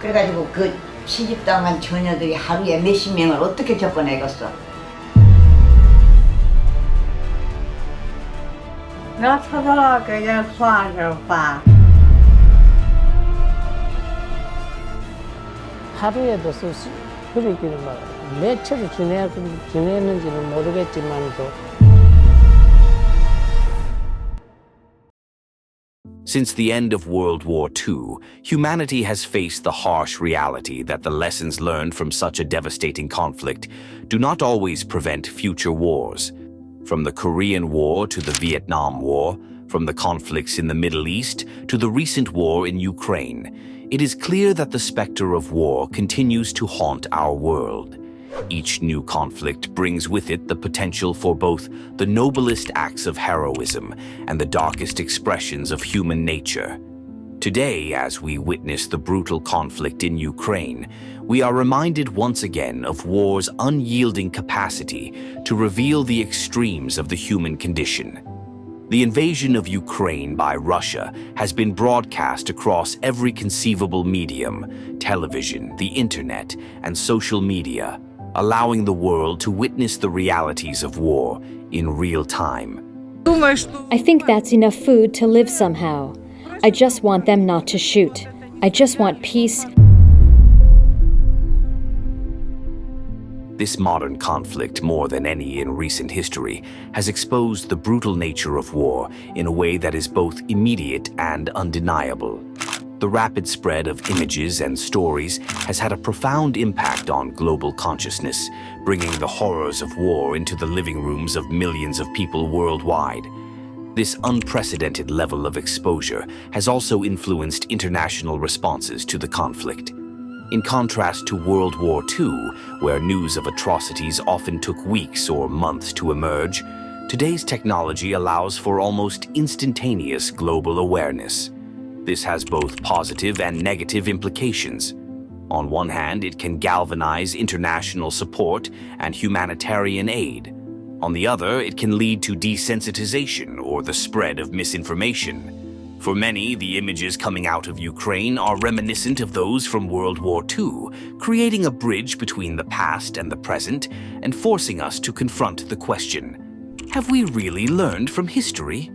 그래가지고 그 시집당한 처녀들이 하루에 몇십 명을 어떻게 접어내겠어? nó 서서 그냥 소화를 봐. 하루에도 그러기는 뭐 며칠을 지냈는지는 모르겠지만도. Since the end of World War II, humanity has faced the harsh reality that the lessons learned from such a devastating conflict do not always prevent future wars. From the Korean War to the Vietnam War, from the conflicts in the Middle East to the recent war in Ukraine, it is clear that the specter of war continues to haunt our world. Each new conflict brings with it the potential for both the noblest acts of heroism and the darkest expressions of human nature. Today, as we witness the brutal conflict in Ukraine, we are reminded once again of war's unyielding capacity to reveal the extremes of the human condition. The invasion of Ukraine by Russia has been broadcast across every conceivable medium, television, the internet, and social media, allowing the world to witness the realities of war in real time. I think that's enough food to live somehow. I just want them not to shoot. I just want peace. This modern conflict, more than any in recent history, has exposed the brutal nature of war in a way that is both immediate and undeniable. The rapid spread of images and stories has had a profound impact on global consciousness, bringing the horrors of war into the living rooms of millions of people worldwide. This unprecedented level of exposure has also influenced international responses to the conflict. In contrast to World War II, where news of atrocities often took weeks or months to emerge, today's technology allows for almost instantaneous global awareness. This has both positive and negative implications. On one hand, it can galvanize international support and humanitarian aid. On the other, it can lead to desensitization or the spread of misinformation. For many, the images coming out of Ukraine are reminiscent of those from World War II, creating a bridge between the past and the present and forcing us to confront the question, have we really learned from history?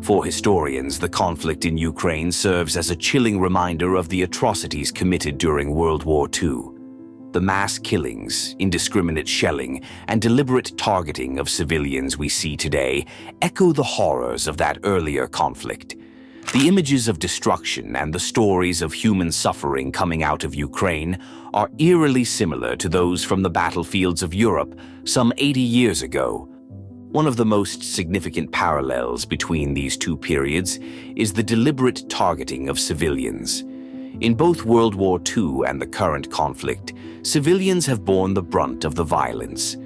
For historians, the conflict in Ukraine serves as a chilling reminder of the atrocities committed during World War II. The mass killings, indiscriminate shelling, and deliberate targeting of civilians we see today echo the horrors of that earlier conflict. The images of destruction and the stories of human suffering coming out of Ukraine are eerily similar to those from the battlefields of Europe some 80 years ago. One of the most significant parallels between these two periods is the deliberate targeting of civilians. In both World War II and the current conflict, civilians have borne the brunt of the violence.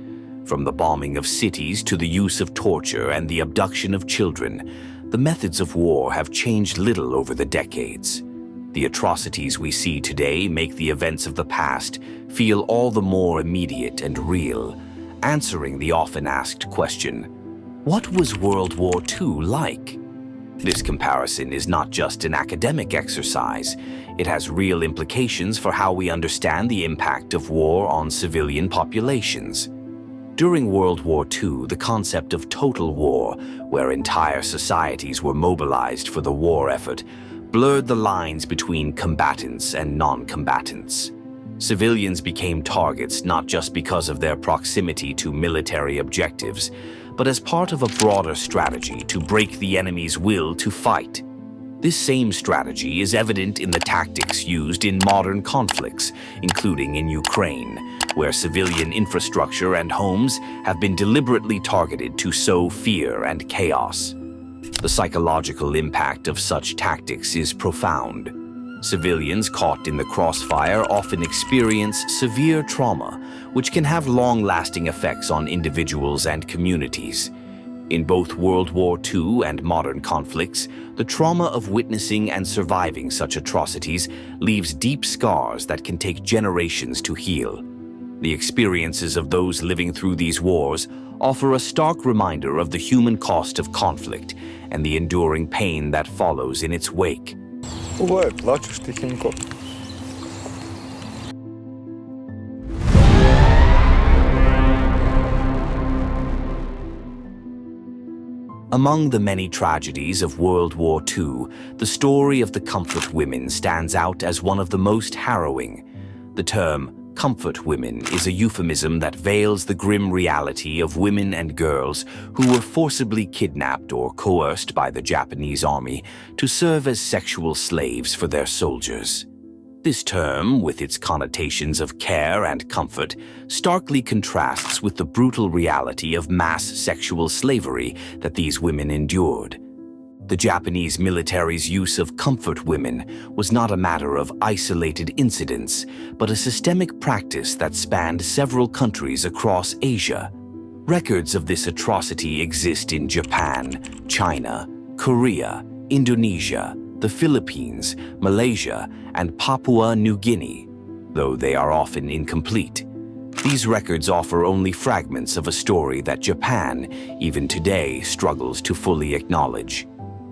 From the bombing of cities to the use of torture and the abduction of children, the methods of war have changed little over the decades. The atrocities we see today make the events of the past feel all the more immediate and real, answering the often asked question, what was World War II like? This comparison is not just an academic exercise. It has real implications for how we understand the impact of war on civilian populations. During World War II, the concept of total war, where entire societies were mobilized for the war effort, blurred the lines between combatants and non-combatants. Civilians became targets not just because of their proximity to military objectives, but as part of a broader strategy to break the enemy's will to fight. This same strategy is evident in the tactics used in modern conflicts, including in Ukraine, where civilian infrastructure and homes have been deliberately targeted to sow fear and chaos. The psychological impact of such tactics is profound. Civilians caught in the crossfire often experience severe trauma, which can have long-lasting effects on individuals and communities. In both World War II and modern conflicts, the trauma of witnessing and surviving such atrocities leaves deep scars that can take generations to heal. The experiences of those living through these wars offer a stark reminder of the human cost of conflict and the enduring pain that follows in its wake. Ovo je plačeš tihenko. Among the many tragedies of World War II, the story of the comfort women stands out as one of the most harrowing. The term comfort women is a euphemism that veils the grim reality of women and girls who were forcibly kidnapped or coerced by the Japanese army to serve as sexual slaves for their soldiers. This term, with its connotations of care and comfort, starkly contrasts with the brutal reality of mass sexual slavery that these women endured. The Japanese military's use of comfort women was not a matter of isolated incidents, but a systemic practice that spanned several countries across Asia. Records of this atrocity exist in Japan, China, Korea, Indonesia, the Philippines, Malaysia, and Papua New Guinea, though they are often incomplete. These records offer only fragments of a story that Japan, even today, struggles to fully acknowledge.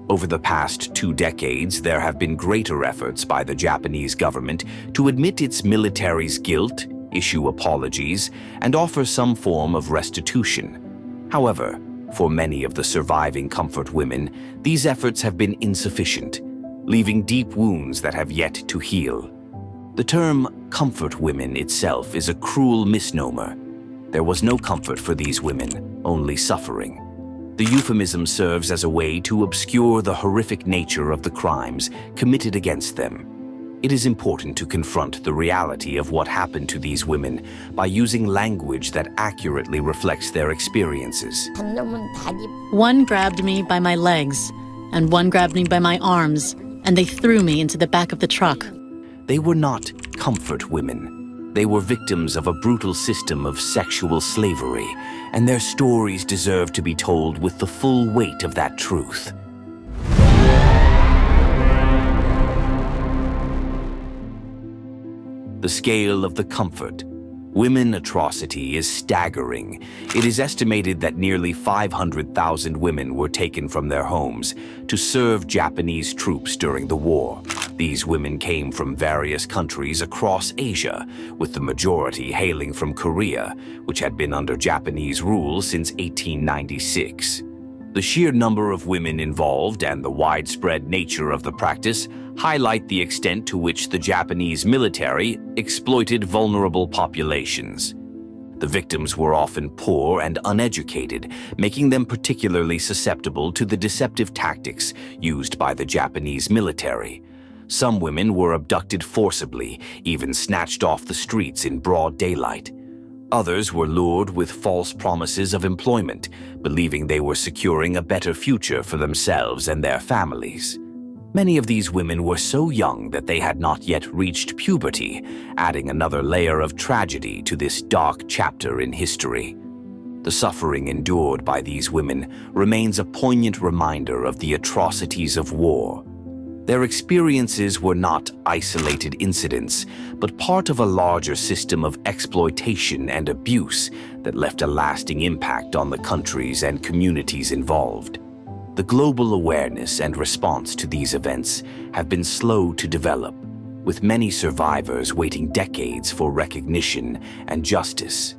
Over the past 2 decades, there have been greater efforts by the Japanese government to admit its military's guilt, issue apologies, and offer some form of restitution. However, for many of the surviving comfort women, these efforts have been insufficient, leaving deep wounds that have yet to heal. The term comfort women itself is a cruel misnomer. There was no comfort for these women, only suffering. The euphemism serves as a way to obscure the horrific nature of the crimes committed against them. It is important to confront the reality of what happened to these women by using language that accurately reflects their experiences. One grabbed me by my legs, and one grabbed me by my arms, and they threw me into the back of the truck. They were not comfort women. They were victims of a brutal system of sexual slavery, and their stories deserve to be told with the full weight of that truth. The scale of the comfort women atrocity is staggering. It is estimated that nearly 500,000 women were taken from their homes to serve Japanese troops during the war. These women came from various countries across Asia, with the majority hailing from Korea, which had been under Japanese rule since 1896. The sheer number of women involved and the widespread nature of the practice highlight the extent to which the Japanese military exploited vulnerable populations. The victims were often poor and uneducated, making them particularly susceptible to the deceptive tactics used by the Japanese military. Some women were abducted forcibly, even snatched off the streets in broad daylight. Others were lured with false promises of employment, believing they were securing a better future for themselves and their families. Many of these women were so young that they had not yet reached puberty, adding another layer of tragedy to this dark chapter in history. The suffering endured by these women remains a poignant reminder of the atrocities of war. Their experiences were not isolated incidents, but part of a larger system of exploitation and abuse that left a lasting impact on the countries and communities involved. The global awareness and response to these events have been slow to develop, with many survivors waiting decades for recognition and justice.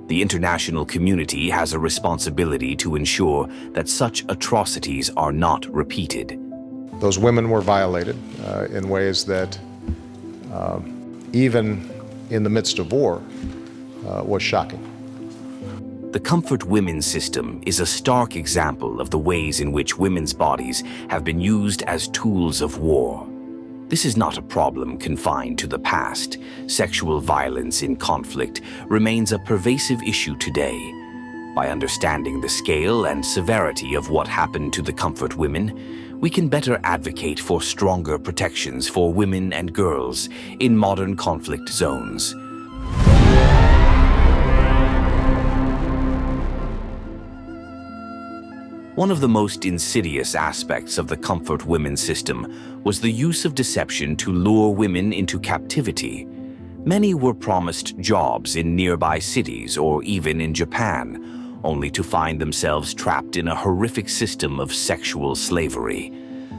The international community has a responsibility to ensure that such atrocities are not repeated. Those women were violated in ways that, even in the midst of war, was shocking. The comfort women system is a stark example of the ways in which women's bodies have been used as tools of war. This is not a problem confined to the past. Sexual violence in conflict remains a pervasive issue today. By understanding the scale and severity of what happened to the comfort women, we can better advocate for stronger protections for women and girls in modern conflict zones. One of the most insidious aspects of the comfort women system was the use of deception to lure women into captivity. Many were promised jobs in nearby cities or even in Japan, only to find themselves trapped in a horrific system of sexual slavery.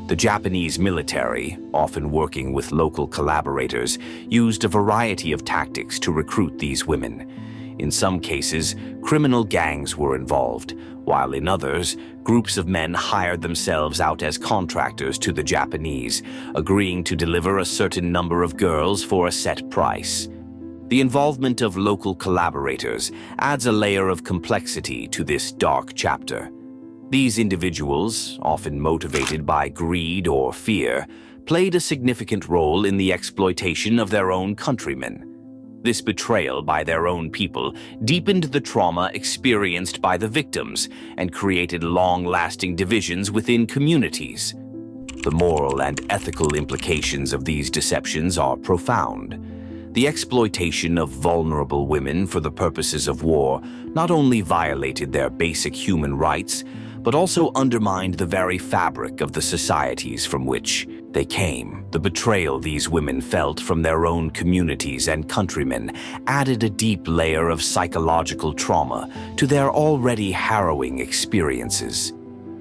The Japanese military, often working with local collaborators, used a variety of tactics to recruit these women. In some cases, criminal gangs were involved, while in others, groups of men hired themselves out as contractors to the Japanese, agreeing to deliver a certain number of girls for a set price. The involvement of local collaborators adds a layer of complexity to this dark chapter. These individuals, often motivated by greed or fear, played a significant role in the exploitation of their own countrymen. This betrayal by their own people deepened the trauma experienced by the victims and created long-lasting divisions within communities. The moral and ethical implications of these deceptions are profound. The exploitation of vulnerable women for the purposes of war not only violated their basic human rights, but also undermined the very fabric of the societies from which they came. The betrayal these women felt from their own communities and countrymen added a deep layer of psychological trauma to their already harrowing experiences.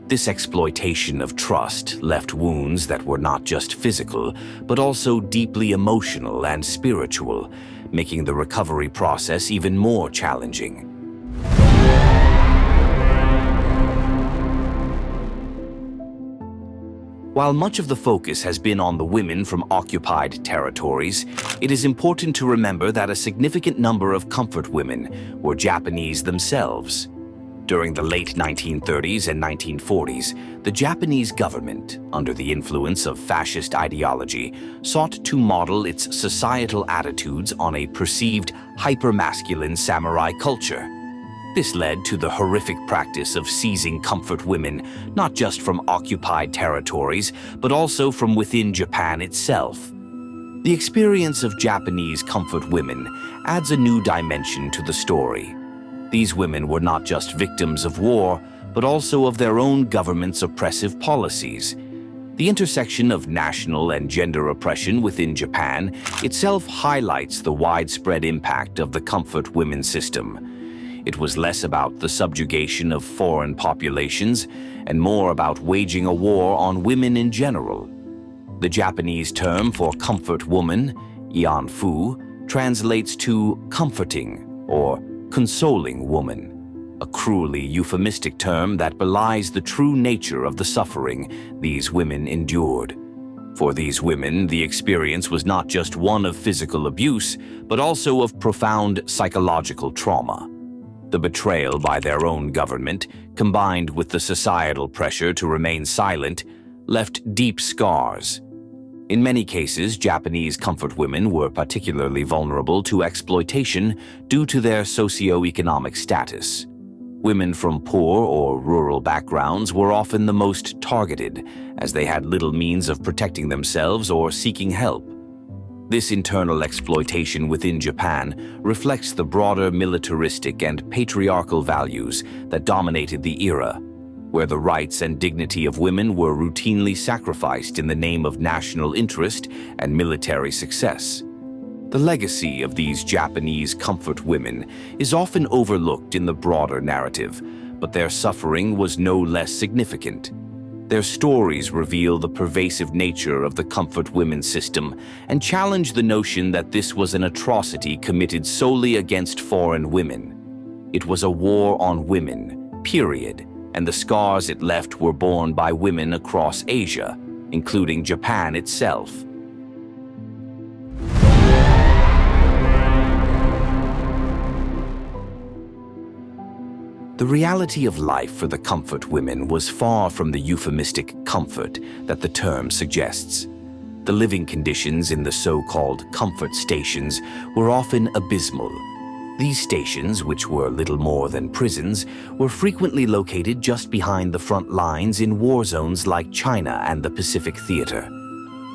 This exploitation of trust left wounds that were not just physical, but also deeply emotional and spiritual, making the recovery process even more challenging. While much of the focus has been on the women from occupied territories, it is important to remember that a significant number of comfort women were Japanese themselves. During the late 1930s and 1940s, the Japanese government, under the influence of fascist ideology, sought to model its societal attitudes on a perceived hypermasculine samurai culture. This led to the horrific practice of seizing comfort women, not just from occupied territories, but also from within Japan itself. The experience of Japanese comfort women adds a new dimension to the story. These women were not just victims of war, but also of their own government's oppressive policies. The intersection of national and gender oppression within Japan itself highlights the widespread impact of the comfort women system. It was less about the subjugation of foreign populations and more about waging a war on women in general. The Japanese term for comfort woman, ianfu, translates to comforting or consoling woman, a cruelly euphemistic term that belies the true nature of the suffering these women endured. For these women, the experience was not just one of physical abuse, but also of profound psychological trauma. The betrayal by their own government, combined with the societal pressure to remain silent, left deep scars. In many cases, Japanese comfort women were particularly vulnerable to exploitation due to their socio-economic status. Women from poor or rural backgrounds were often the most targeted, as they had little means of protecting themselves or seeking help. This internal exploitation within Japan reflects the broader militaristic and patriarchal values that dominated the era, where the rights and dignity of women were routinely sacrificed in the name of national interest and military success. The legacy of these Japanese comfort women is often overlooked in the broader narrative, but their suffering was no less significant. Their stories reveal the pervasive nature of the comfort women system and challenge the notion that this was an atrocity committed solely against foreign women. It was a war on women, period, and the scars it left were borne by women across Asia, including Japan itself. The reality of life for the comfort women was far from the euphemistic comfort that the term suggests. The living conditions in the so-called comfort stations were often abysmal. These stations, which were little more than prisons, were frequently located just behind the front lines in war zones like China and the Pacific Theater.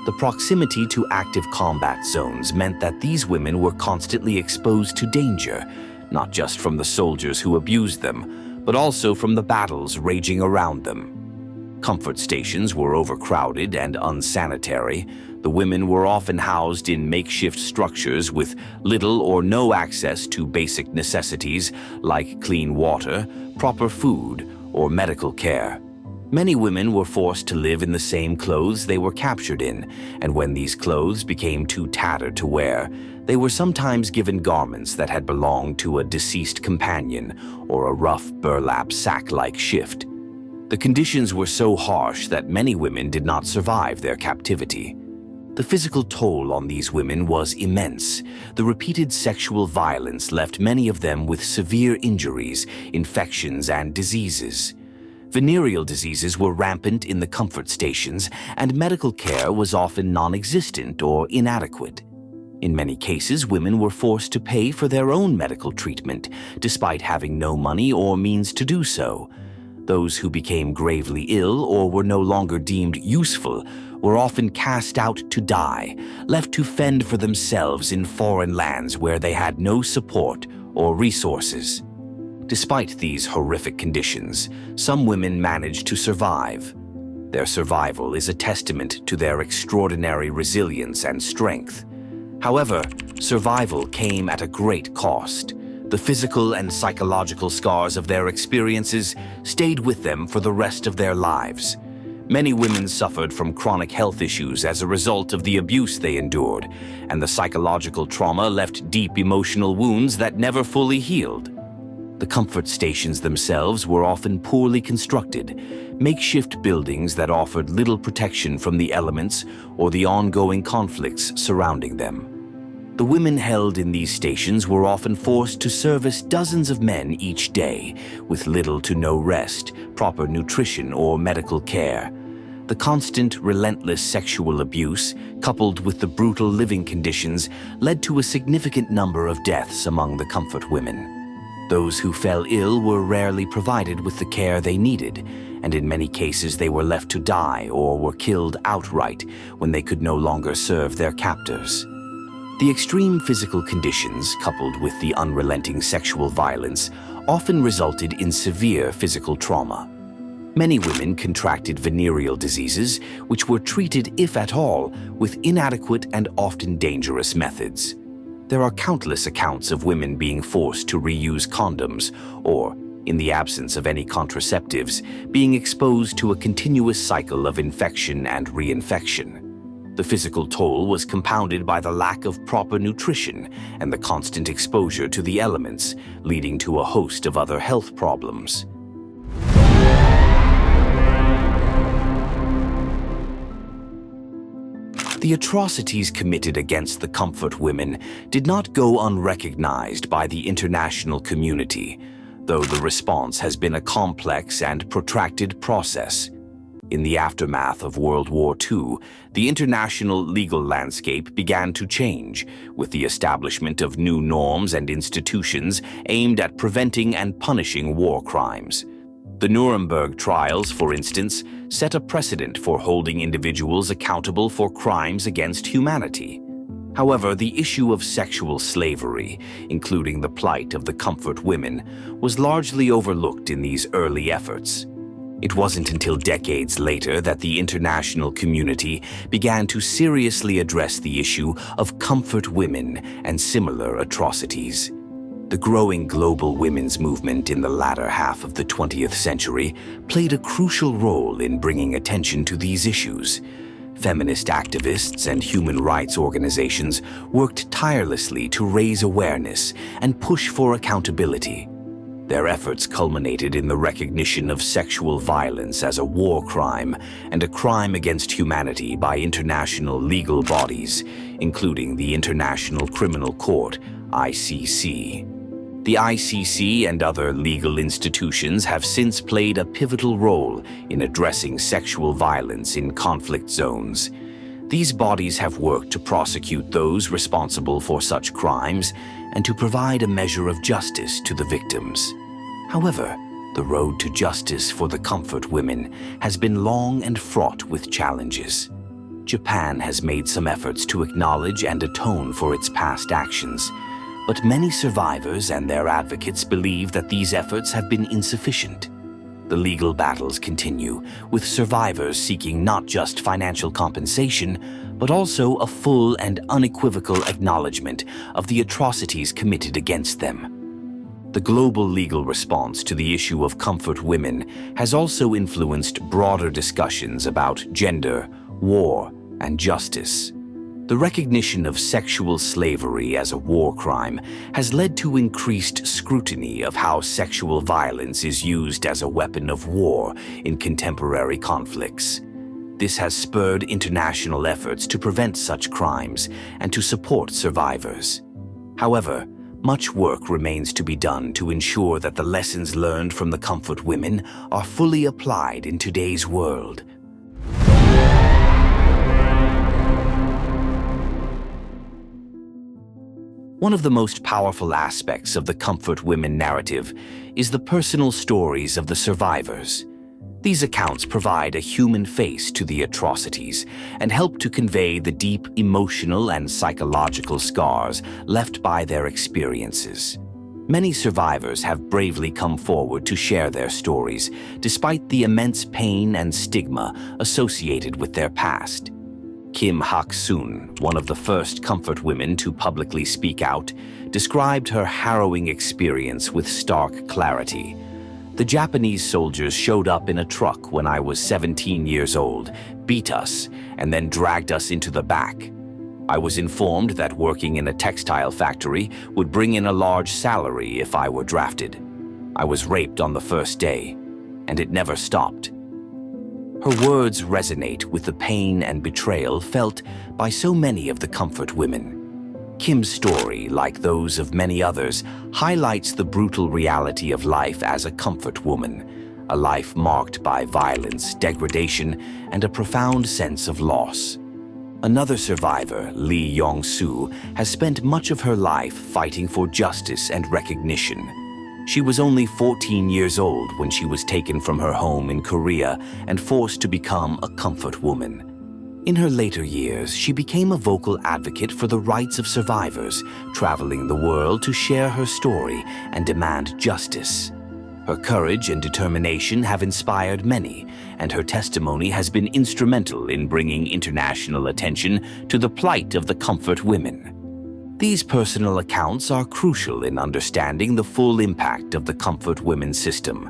The proximity to active combat zones meant that these women were constantly exposed to danger, not just from the soldiers who abused them, but also from the battles raging around them. Comfort stations were overcrowded and unsanitary. The women were often housed in makeshift structures with little or no access to basic necessities like clean water, proper food, or medical care. Many women were forced to live in the same clothes they were captured in, and when these clothes became too tattered to wear, they were sometimes given garments that had belonged to a deceased companion or a rough burlap sack-like shift. The conditions were so harsh that many women did not survive their captivity. The physical toll on these women was immense. The repeated sexual violence left many of them with severe injuries, infections, and diseases. Venereal diseases were rampant in the comfort stations, and medical care was often non-existent or inadequate. In many cases, women were forced to pay for their own medical treatment, despite having no money or means to do so. Those who became gravely ill or were no longer deemed useful were often cast out to die, left to fend for themselves in foreign lands where they had no support or resources. Despite these horrific conditions, some women managed to survive. Their survival is a testament to their extraordinary resilience and strength. However, survival came at a great cost. The physical and psychological scars of their experiences stayed with them for the rest of their lives. Many women suffered from chronic health issues as a result of the abuse they endured, and the psychological trauma left deep emotional wounds that never fully healed. The comfort stations themselves were often poorly constructed, makeshift buildings that offered little protection from the elements or the ongoing conflicts surrounding them. The women held in these stations were often forced to service dozens of men each day, with little to no rest, proper nutrition, or medical care. The constant, relentless sexual abuse, coupled with the brutal living conditions, led to a significant number of deaths among the comfort women. Those who fell ill were rarely provided with the care they needed, and in many cases they were left to die or were killed outright when they could no longer serve their captors. The extreme physical conditions, coupled with the unrelenting sexual violence, often resulted in severe physical trauma. Many women contracted venereal diseases, which were treated, if at all, with inadequate and often dangerous methods. There are countless accounts of women being forced to reuse condoms or, in the absence of any contraceptives, being exposed to a continuous cycle of infection and reinfection. The physical toll was compounded by the lack of proper nutrition and the constant exposure to the elements, leading to a host of other health problems. The atrocities committed against the comfort women did not go unrecognized by the international community, though the response has been a complex and protracted process. In the aftermath of World War II, the international legal landscape began to change, with the establishment of new norms and institutions aimed at preventing and punishing war crimes. The Nuremberg trials, for instance, set a precedent for holding individuals accountable for crimes against humanity. However, the issue of sexual slavery, including the plight of the comfort women, was largely overlooked in these early efforts. It wasn't until decades later that the international community began to seriously address the issue of comfort women and similar atrocities. The growing global women's movement in the latter half of the 20th century played a crucial role in bringing attention to these issues. Feminist activists and human rights organizations worked tirelessly to raise awareness and push for accountability. Their efforts culminated in the recognition of sexual violence as a war crime and a crime against humanity by international legal bodies, including the International Criminal Court, ICC. The ICC and other legal institutions have since played a pivotal role in addressing sexual violence in conflict zones. These bodies have worked to prosecute those responsible for such crimes and to provide a measure of justice to the victims. However, the road to justice for the comfort women has been long and fraught with challenges. Japan has made some efforts to acknowledge and atone for its past actions, but many survivors and their advocates believe that these efforts have been insufficient. The legal battles continue, with survivors seeking not just financial compensation, but also a full and unequivocal acknowledgement of the atrocities committed against them. The global legal response to the issue of comfort women has also influenced broader discussions about gender, war, and justice. The recognition of sexual slavery as a war crime has led to increased scrutiny of how sexual violence is used as a weapon of war in contemporary conflicts. This has spurred international efforts to prevent such crimes and to support survivors. However, much work remains to be done to ensure that the lessons learned from the comfort women are fully applied in today's world. One of the most powerful aspects of the comfort women narrative is the personal stories of the survivors. These accounts provide a human face to the atrocities and help to convey the deep emotional and psychological scars left by their experiences. Many survivors have bravely come forward to share their stories, despite the immense pain and stigma associated with their past. Kim Hak-soon, one of the first comfort women to publicly speak out, described her harrowing experience with stark clarity. The Japanese soldiers showed up in a truck when I was 17 years old, beat us, and then dragged us into the back. I was informed that working in a textile factory would bring in a large salary if I were drafted. I was raped on the first day, and it never stopped. Her words resonate with the pain and betrayal felt by so many of the comfort women. Kim's story, like those of many others, highlights the brutal reality of life as a comfort woman, a life marked by violence, degradation, and a profound sense of loss. Another survivor, Lee Yong-soo, has spent much of her life fighting for justice and recognition. She was only 14 years old when she was taken from her home in Korea and forced to become a comfort woman. In her later years, she became a vocal advocate for the rights of survivors, traveling the world to share her story and demand justice. Her courage and determination have inspired many, and her testimony has been instrumental in bringing international attention to the plight of the comfort women. These personal accounts are crucial in understanding the full impact of the comfort women system.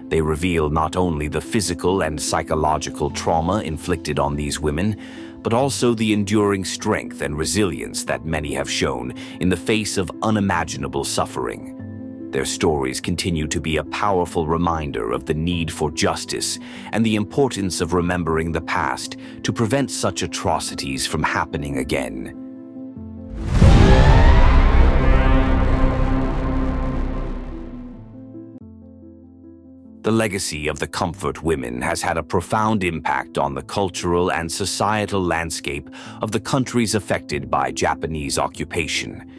They reveal not only the physical and psychological trauma inflicted on these women, but also the enduring strength and resilience that many have shown in the face of unimaginable suffering. Their stories continue to be a powerful reminder of the need for justice and the importance of remembering the past to prevent such atrocities from happening again. The legacy of the comfort women has had a profound impact on the cultural and societal landscape of the countries affected by Japanese occupation.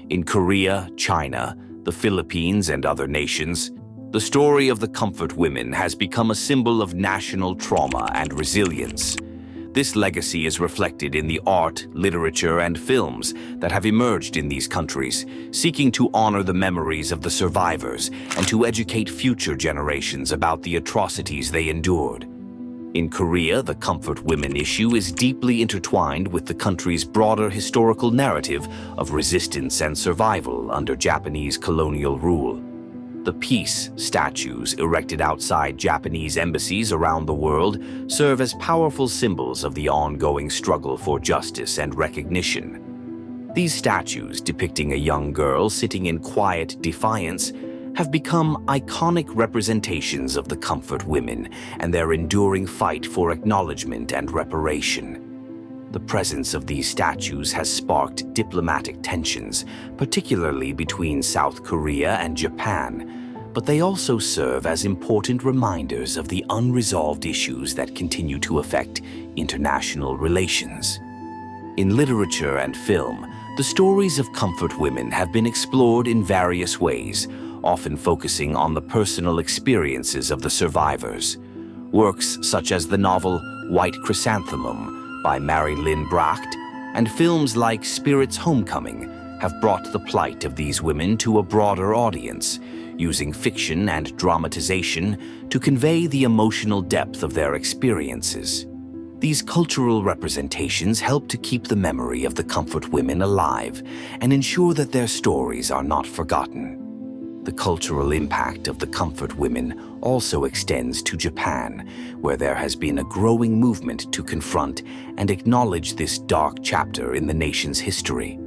In Korea, China, the Philippines, and other nations, the story of the comfort women has become a symbol of national trauma and resilience. This legacy is reflected in the art, literature, and films that have emerged in these countries, seeking to honor the memories of the survivors and to educate future generations about the atrocities they endured. In Korea, the comfort women issue is deeply intertwined with the country's broader historical narrative of resistance and survival under Japanese colonial rule. The peace statues erected outside Japanese embassies around the world serve as powerful symbols of the ongoing struggle for justice and recognition. These statues, depicting a young girl sitting in quiet defiance, have become iconic representations of the comfort women and their enduring fight for acknowledgement and reparation. The presence of these statues has sparked diplomatic tensions, particularly between South Korea and Japan, but they also serve as important reminders of the unresolved issues that continue to affect international relations. In literature and film, the stories of comfort women have been explored in various ways, often focusing on the personal experiences of the survivors. Works such as the novel White Chrysanthemum by Mary Lynn Bracht and films like Spirit's Homecoming have brought the plight of these women to a broader audience, using fiction and dramatization to convey the emotional depth of their experiences. These cultural representations help to keep the memory of the comfort women alive and ensure that their stories are not forgotten. The cultural impact of the comfort women also extends to Japan, where there has been a growing movement to confront and acknowledge this dark chapter in the nation's history.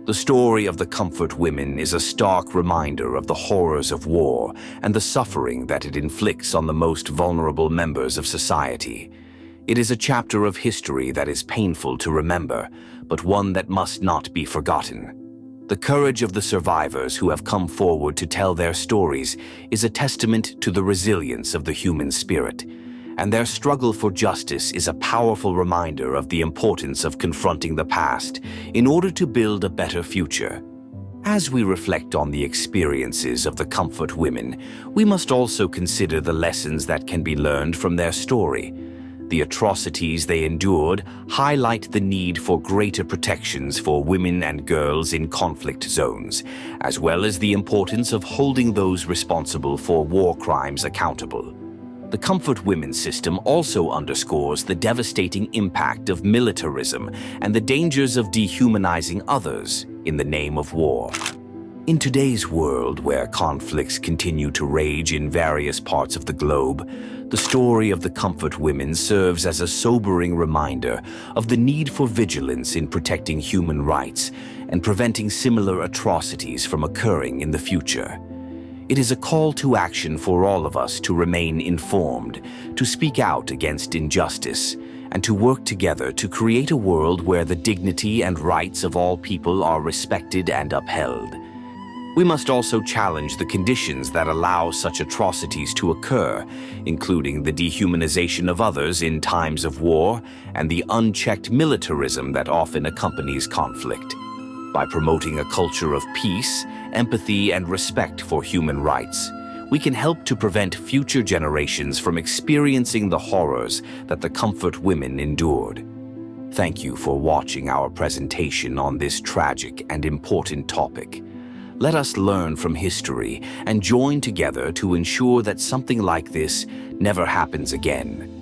The story of the comfort women is a stark reminder of the horrors of war and the suffering that it inflicts on the most vulnerable members of society. It is a chapter of history that is painful to remember, but one that must not be forgotten. The courage of the survivors who have come forward to tell their stories is a testament to the resilience of the human spirit, and their struggle for justice is a powerful reminder of the importance of confronting the past in order to build a better future. As we reflect on the experiences of the comfort women, we must also consider the lessons that can be learned from their story. The atrocities they endured highlight the need for greater protections for women and girls in conflict zones, as well as the importance of holding those responsible for war crimes accountable. The comfort women system also underscores the devastating impact of militarism and the dangers of dehumanizing others in the name of war. In today's world, where conflicts continue to rage in various parts of the globe, the story of the comfort women serves as a sobering reminder of the need for vigilance in protecting human rights and preventing similar atrocities from occurring in the future. It is a call to action for all of us to remain informed, to speak out against injustice, and to work together to create a world where the dignity and rights of all people are respected and upheld. We must also challenge the conditions that allow such atrocities to occur, including the dehumanization of others in times of war and the unchecked militarism that often accompanies conflict. By promoting a culture of peace, empathy, and respect for human rights, we can help to prevent future generations from experiencing the horrors that the comfort women endured. Thank you for watching our presentation on this tragic and important topic. Let us learn from history and join together to ensure that something like this never happens again.